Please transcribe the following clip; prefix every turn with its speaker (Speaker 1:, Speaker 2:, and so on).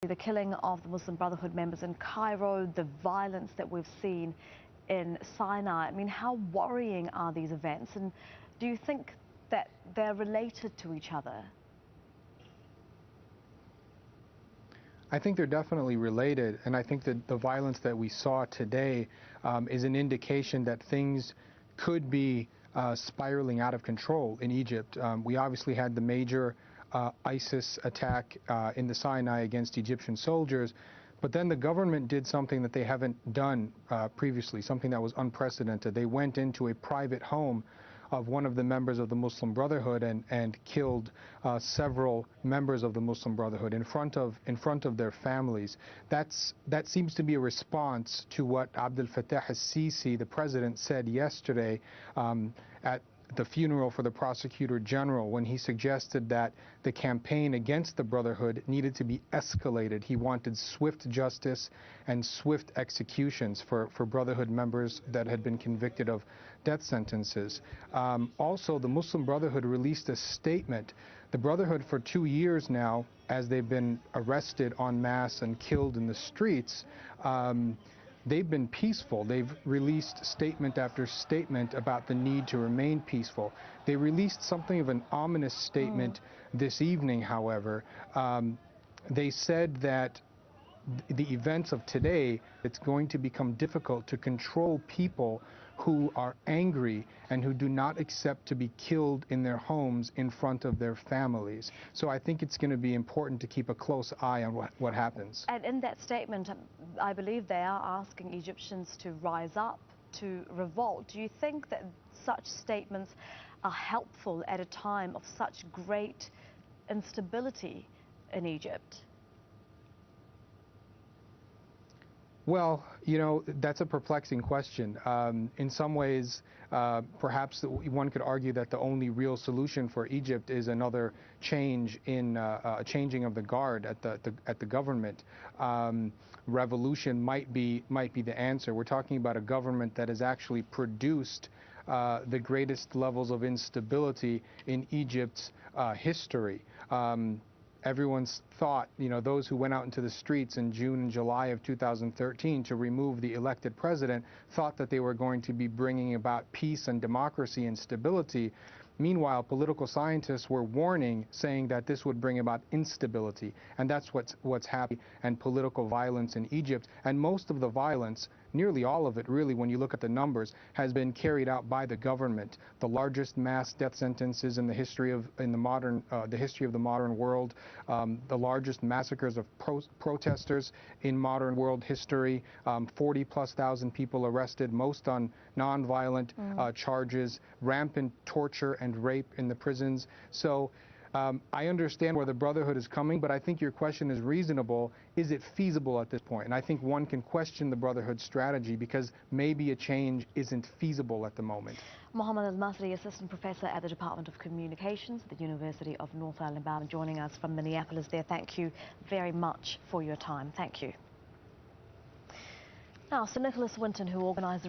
Speaker 1: the killing of the Muslim Brotherhood members in Cairo, the violence that we've seen in Sinai. I mean, how worrying are these events, and do you think that they're related to each other?
Speaker 2: I think they're definitely related, and I think that the violence that we saw today is an indication that things could be spiraling out of control in Egypt. We obviously had the major ISIS attack in the Sinai against Egyptian soldiers, but then the government did something that they haven't done previously, something that was unprecedented. They went into a private home of one of the members of the Muslim Brotherhood and killed several members of the Muslim Brotherhood in front of their families. That seems to be a response to what Abdel Fattah al-Sisi, the president, said yesterday at the funeral for the Prosecutor General, when he suggested that the campaign against the Brotherhood needed to be escalated. He wanted swift justice and swift executions for Brotherhood members that had been convicted of death sentences. Also, the Muslim Brotherhood released a statement. The Brotherhood, for 2 years now, as they've been arrested en masse and killed in the streets, they've been peaceful. They've released statement after statement about the need to remain peaceful. They released something of an ominous statement this evening, however. They said that the events of today, it's going to become difficult to control people who are angry and who do not accept to be killed in their homes in front of their families. So I think it's going to be important to keep a close eye on what happens.
Speaker 1: And in that statement, I believe they are asking Egyptians to rise up, to revolt. Do you think that such statements are helpful at a time of such great instability in Egypt?
Speaker 2: Well, you know, that's a perplexing question. In some ways, perhaps one could argue that the only real solution for Egypt is another change in changing of the guard at the government. Revolution might be the answer. We're talking about a government that has actually produced the greatest levels of instability in Egypt's history. Everyone's thought, you know, those who went out into the streets in June and July of 2013 to remove the elected president thought that they were going to be bringing about peace and democracy and stability. Meanwhile, political scientists were warning, saying that this would bring about instability, and that's what's happening, and political violence in Egypt. And most of the violence, nearly all of it really, when you look at the numbers, has been carried out by the government. The largest mass death sentences in the history of the modern world, the largest massacres of protesters in modern world history, 40,000+ people arrested, most on nonviolent charges, rampant torture and rape in the prisons. So I understand where the Brotherhood is coming, but I think your question is reasonable. Is it feasible at this point? And I think one can question the Brotherhood strategy because maybe a change isn't feasible at the moment.
Speaker 1: Mohamad Elmasry, Assistant Professor at the Department of Communications at the University of North Alabama, joining us from Minneapolis there. Thank you very much for your time. Thank you. Now, Sir Nicholas Winton, who organised the